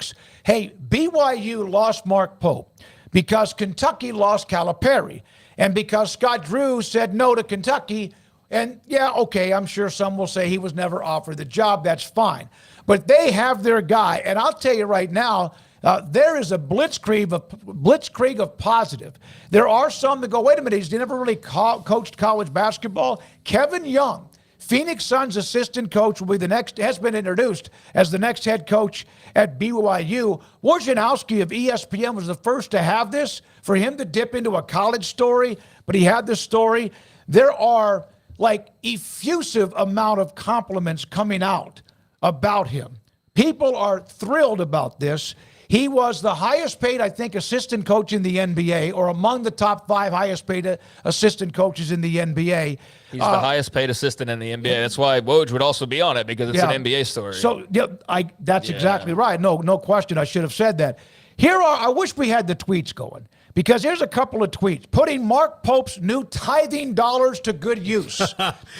Phoenix. Hey, BYU lost Mark Pope because Kentucky lost Calipari, and because Scott Drew said no to Kentucky. And yeah, okay, I'm sure some will say he was never offered the job. That's fine. But they have their guy. And I'll tell you right now, there is a blitzkrieg of positive. There are some that go, wait a minute, he's never really coached college basketball. Kevin Young, Phoenix Suns assistant coach, will be the next, has been introduced as the next head coach at BYU. Wojciechowski of ESPN was the first to have this, for him to dip into a college story, but he had this story. There are like effusive amount of compliments coming out about him. People are thrilled about this. He was the highest paid, I think, assistant coach in the NBA, or among the top 5 highest paid assistant coaches in the NBA. He's the highest paid assistant in the NBA. That's why Woj would also be on it, because it's an NBA story. So that's exactly right. No question. I should have said that. I wish we had the tweets going, because here's a couple of tweets putting Mark Pope's new tithing dollars to good use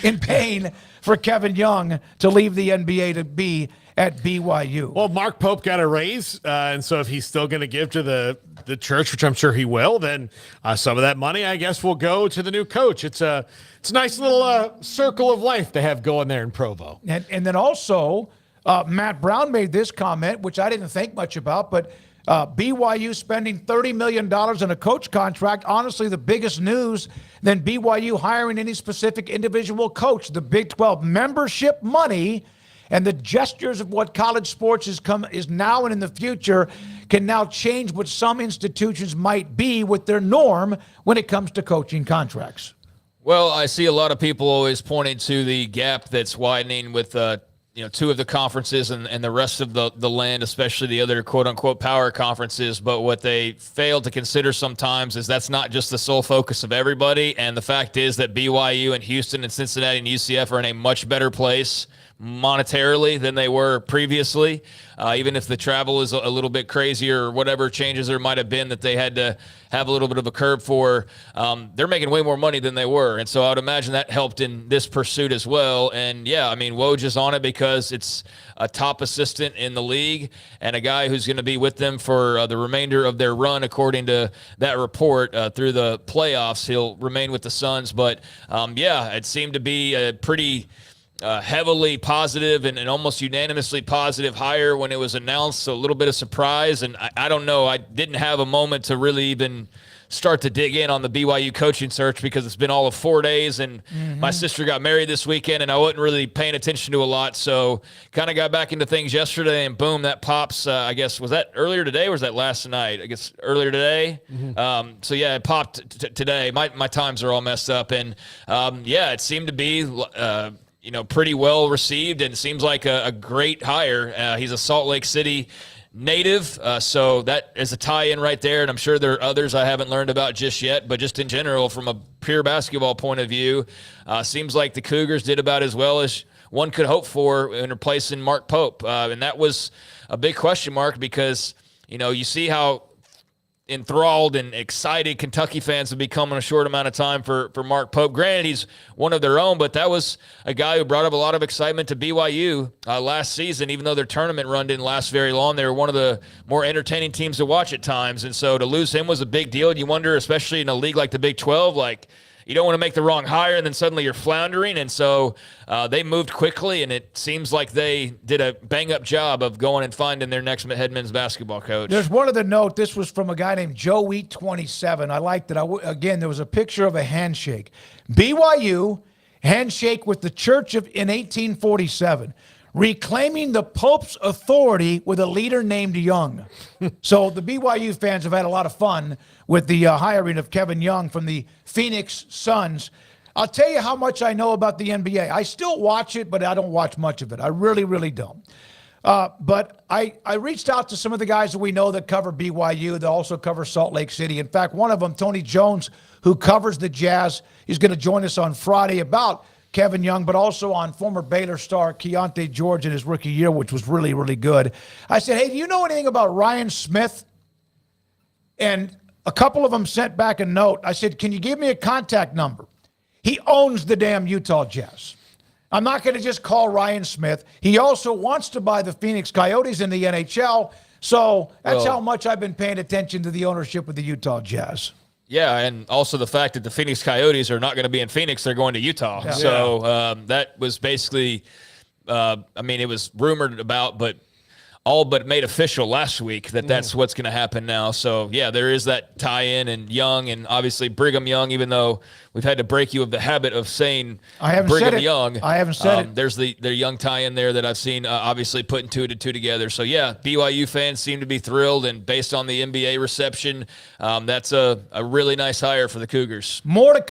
in paying for Kevin Young to leave the NBA to be at BYU. Well, Mark Pope got a raise, and so if he's still going to give to the church, which I'm sure he will, then some of that money, I guess, will go to the new coach. It's a nice little circle of life to have going there in Provo. And then also, Matt Brown made this comment, which I didn't think much about, but BYU spending $30 million on a coach contract. Honestly, the biggest news than BYU hiring any specific individual coach. The Big 12 membership money and the gestures of what college sports is now and in the future can now change what some institutions might be with their norm when it comes to coaching contracts. Well, I see a lot of people always pointing to the gap that's widening with 2 of the conferences and the rest of the land, especially the other quote-unquote power conferences. But what they fail to consider sometimes is that's not just the sole focus of everybody. And the fact is that BYU and Houston and Cincinnati and UCF are in a much better place monetarily than they were previously, even if the travel is a little bit crazier or whatever changes there might have been that they had to have a little bit of a curb for. They're making way more money than they were. And so I would imagine that helped in this pursuit as well. And yeah, I mean, Woj is on it because it's a top assistant in the league and a guy who's going to be with them for the remainder of their run, according to that report, through the playoffs. He'll remain with the Suns. But yeah, it seemed to be a pretty heavily positive and almost unanimously positive hire when it was announced. So a little bit of surprise. And I don't know, I didn't have a moment to really even start to dig in on the BYU coaching search because it's been all of 4 days. And my sister got married this weekend and I wasn't really paying attention to a lot. So kind of got back into things yesterday and boom, that pops. I guess, was that earlier today or was that last night? I guess earlier today. So yeah, it popped today. My times are all messed up. And yeah, it seemed to be, pretty well received and seems like a great hire. He's a Salt Lake City native, so that is a tie-in right there, and I'm sure there are others I haven't learned about just yet, but just in general, from a pure basketball point of view, seems like the Cougars did about as well as one could hope for in replacing Mark Pope, and that was a big question mark because, you see how enthralled and excited Kentucky fans have become in a short amount of time for Mark Pope. Granted, he's one of their own, but that was a guy who brought up a lot of excitement to BYU last season. Even though their tournament run didn't last very long, they were one of the more entertaining teams to watch at times. And so to lose him was a big deal. And you wonder, especially in a league like the Big 12, you don't want to make the wrong hire and then suddenly you're floundering. And so they moved quickly, and it seems like they did a bang-up job of going and finding their next head men's basketball coach. There's one other note. This was from a guy named Joe Wheat 27. I liked it. Again, there was a picture of a handshake. BYU handshake with the Church in 1847. Reclaiming the Pope's authority with a leader named Young. So the BYU fans have had a lot of fun with the hiring of Kevin Young from the Phoenix Suns. I'll tell you how much I know about the NBA. I still watch it, but I don't watch much of it. I really, really don't. But I reached out to some of the guys that we know that cover BYU, that also cover Salt Lake City. In fact, one of them, Tony Jones, who covers the Jazz, is going to join us on Friday about Kevin Young, but also on former Baylor star Keontae George in his rookie year, which was really, really good. I said, hey, do you know anything about Ryan Smith? And a couple of them sent back a note. I said, can you give me a contact number? He owns the damn Utah Jazz. I'm not going to just call Ryan Smith. He also wants to buy the Phoenix Coyotes in the NHL. So that's Well- how much I've been paying attention to the ownership of the Utah Jazz. Yeah, and also the fact that the Phoenix Coyotes are not going to be in Phoenix; they're going to Utah. Yeah. So that was basically, it was rumored about, but all but made official last week that that's what's going to happen now. So yeah, there is that tie-in, and Young, and obviously Brigham Young. Even though we've had to break you of the habit of saying I haven't Brigham said it. Young, I haven't said it. There's the Young tie-in there that I've seen, obviously putting two to two together. So yeah, BYU fans seem to be thrilled, and based on the NBA reception, that's a really nice hire for the Cougars. More to